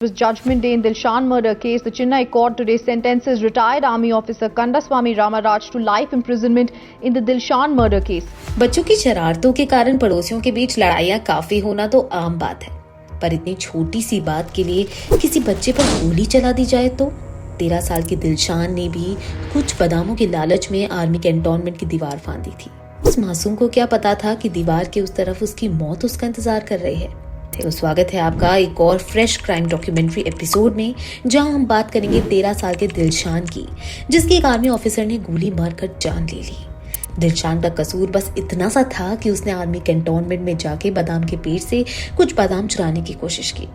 It was Judgment Day in Dilshan murder case. The Chennai court today sentences retired army officer Kandaswamy Ramaraj to life imprisonment in the Dilshan murder case. बच्चों की शरारतों के कारण पड़ोसियों के बीच लड़ाइयां काफी होना तो आम बात है, पर इतनी छोटी सी बात के लिए किसी बच्चे पर गोली चला दी जाए तो 13 साल के दिलशान ने भी कुछ बादामों के लालच में आर्मी कैंटोनमेंट की दीवार फांदी थी। उस मासूम को क्या पता था कि दीवार के उस तरफ उसकी मौत उसका इंतजार कर रही है। तो स्वागत है आपका एक और फ्रेश क्राइम डॉक्यूमेंट्री एपिसोड में, जहां हम बात करेंगे 13 साल के दिलशान की, जिसकी एक आर्मी ऑफिसर ने गोली मारकर जान ले ली। दिलशान का कसूर बस इतना सा था कि उसने आर्मी कैंटोनमेंट में जाके बादाम के पेड़ से कुछ बादाम चुराने की कोशिश की।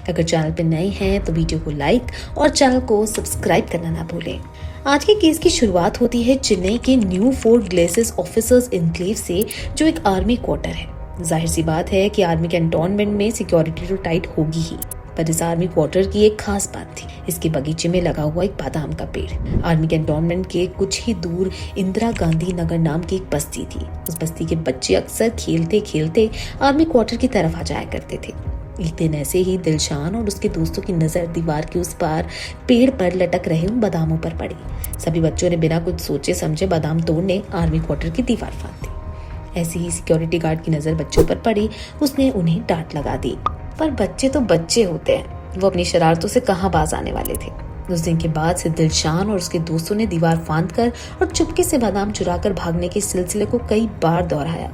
अगर चैनल पर नए हैं तो वीडियो को लाइक और चैनल को सब्सक्राइब करना ना भूलें। आज के केस की शुरुआत होती है चेन्नई के न्यू फोर्ट ग्लेसेस ऑफिसर्स एनक्लेव से, जो एक आर्मी क्वार्टर है। जाहिर सी बात है कि आर्मी कैंटोनमेंट में सिक्योरिटी तो टाइट होगी ही, पर इस आर्मी क्वार्टर की एक खास बात थी, इसके बगीचे में लगा हुआ एक बादाम का पेड़। आर्मी कैंटोनमेंट के कुछ ही दूर इंदिरा गांधी नगर नाम की एक बस्ती थी। उस बस्ती के बच्चे अक्सर खेलते खेलते आर्मी क्वार्टर की तरफ आ जाया करते थे। एक दिन ऐसे ही दिलशान और उसके दोस्तों की नजर दीवार के उस पार पेड़ पर लटक रहे उन बादामों पर पड़ी। सभी बच्चों ने बिना कुछ सोचे समझे बादाम तोड़ने आर्मी क्वार्टर की दीवार फांद दी। ऐसे ही सिक्योरिटी गार्ड की नजर बच्चों पर पड़ी, उसने उन्हें डांट लगा दी। पर बच्चे तो बच्चे होते हैं, वो अपनी शरारतों से कहां बाज आने वाले थे। उस दिन के बाद से दिलशान और उसके दोस्तों ने दीवार फांद कर और चुपके से बादाम चुराकर भागने के सिलसिले को कई बार दोहराया।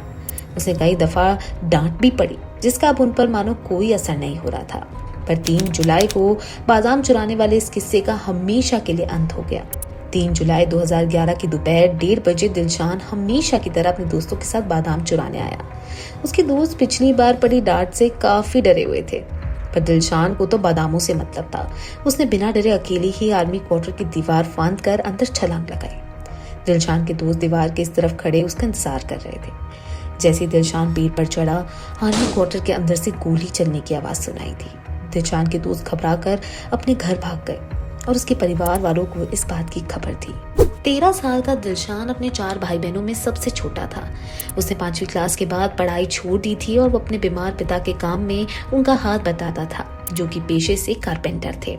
उसे कई दफा डांट भी पड़ी, जिसका अब उन पर मानो कोई असर नहीं हो रहा था। पर 3 जुलाई को बादाम चुराने वाले इस किस्से का हमेशा के लिए अंत हो गया। 3 जुलाई 2011 की दोपहर 1:30 बजे दिलशान हमेशा की तरह अपने दोस्तों के साथ बादाम चुराने आया। उसके दोस्त पिछली बार पड़ी डांट से काफी डरे हुए थे, पर दिलशान को तो बादामों से मतलब था। उसने बिना डरे अकेले ही आर्मी क्वार्टर की दीवार फांद कर अंदर छलांग लगाई। दिलशान के दोस्त दीवार के इस तरफ खड़े उसका इंतजार कर रहे थे। जैसे दिलशान पेड़ पर चढ़ा, आर्मी क्वार्टर के अंदर से गोली चलने की आवाज सुनाई दी। दिलशान के दोस्त घबराकर अपने घर भाग गए और उसके परिवार वालों को इस बात की खबर थी। 13 साल का दिलशान अपने 4 भाई बहनों में सबसे छोटा था। उसने 5वीं क्लास के बाद पढ़ाई छोड़ दी थी और वो अपने बीमार पिता के काम में उनका हाथ बटाता था, जो कि पेशे से कारपेंटर थे।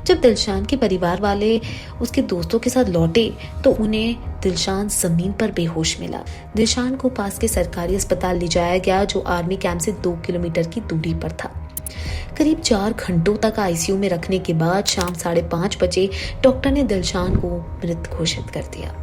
जब दिलशान के परिवार वाले उसके दोस्तों के साथ लौटे तो उन्हें दिलशान जमीन पर बेहोश मिला। दिलशान को पास के सरकारी अस्पताल ले जाया गया, जो आर्मी कैंप से 2 किलोमीटर की दूरी पर था। करीब 4 घंटों तक आईसीयू में रखने के बाद शाम 5:30 बजे डॉक्टर ने दिलशान को मृत घोषित कर दिया।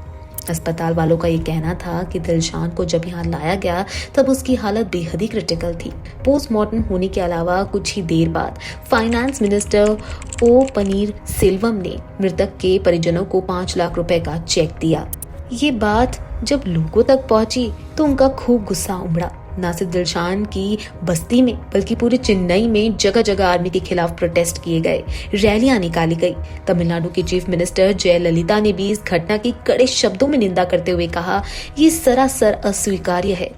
अस्पताल वालों का ये कहना था कि दिलशान को जब यहाँ लाया गया तब उसकी हालत बेहद ही क्रिटिकल थी। पोस्टमार्टम होने के अलावा कुछ ही देर बाद फाइनेंस मिनिस्टर ओ पनीर सेल्वम ने मृतक के परिजनों को 5 लाख रुपए का चेक दिया। ये बात जब लोगों तक पहुंची तो उनका खूब गुस्सा उमड़ा। न सिर्फ दिलशान की बस्ती में बल्कि पूरे चेन्नई में जगह जगह आर्मी के खिलाफ प्रोटेस्ट किए गए, रैलियां निकाली गई। तमिलनाडु के चीफ मिनिस्टर जयललिता ने भी इस घटना की कड़े शब्दों में निंदा करते हुए कहा, ये सरासर अस्वीकार्य है।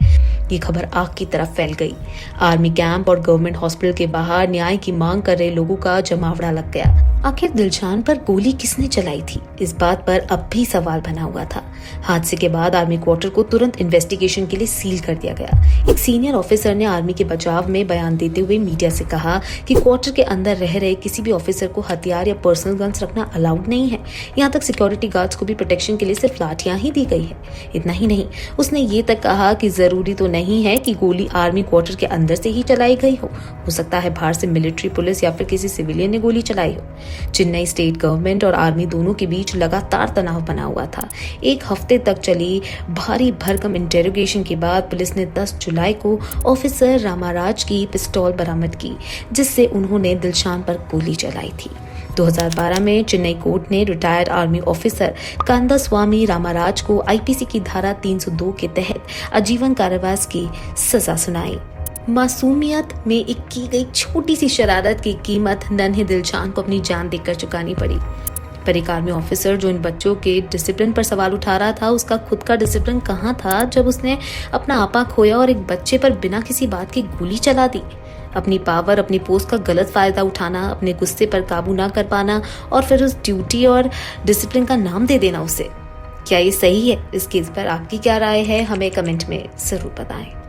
ये खबर आग की तरफ फैल गई। आर्मी कैंप और गवर्नमेंट हॉस्पिटल के बाहर न्याय की मांग कर रहे लोगों का जमावड़ा लग गया। आखिर दिलशान पर गोली किसने चलाई थी, इस बात पर अब भी सवाल बना हुआ था। हादसे के बाद आर्मी क्वार्टर को तुरंत इन्वेस्टिगेशन के लिए सील कर दिया गया। एक सीनियर ऑफिसर ने आर्मी के बचाव में बयान देते हुए मीडिया से कहा कि क्वार्टर के अंदर रह रहे किसी भी ऑफिसर को हथियार या पर्सनल गन्स रखना अलाउड नहीं है। यहाँ तक सिक्योरिटी गार्ड्स को भी प्रोटेक्शन के लिए सिर्फ लाठियां ही दी गई है। इतना ही नहीं, उसने ये तक कहा कि जरूरी तो नहीं है कि गोली आर्मी क्वार्टर के अंदर से ही चलाई गई हो सकता है बाहर से मिलिट्री पुलिस या फिर किसी सिविलियन ने गोली चलाई हो। चेन्नई स्टेट गवर्नमेंट और आर्मी दोनों के बीच लगातार तनाव बना हुआ था। 1 हफ्ते तक चली भारी भरकम इंटेरोगेशन के बाद पुलिस ने 10 जुलाई को ऑफिसर रामाराज की पिस्तौल बरामद की, जिससे उन्होंने दिलशान पर गोली चलाई थी। 2012 में चेन्नई कोर्ट ने रिटायर्ड आर्मी ऑफिसर कांदास्वामी रामाराज को आईपीसी की धारा 302 के तहत आजीवन कारावास की सजा सुनाई। मासूमियत में एक की गई छोटी सी शरारत की कीमत नन्हे दिलशान को अपनी जान देकर चुकानी पड़ी। पर एक आर्मी ऑफिसर जो इन बच्चों के डिसिप्लिन पर सवाल उठा रहा था, उसका खुद का डिसिप्लिन कहाँ था जब उसने अपना आपा खोया और एक बच्चे पर बिना किसी बात की गोली चला दी। अपनी पावर, अपनी पोस्ट का गलत फायदा उठाना, अपने गुस्से पर काबू ना कर पाना और फिर उस ड्यूटी और डिसिप्लिन का नाम दे देना उसे, क्या ये सही है? इस केस पर आपकी क्या राय है, हमें कमेंट में जरूर बताएं।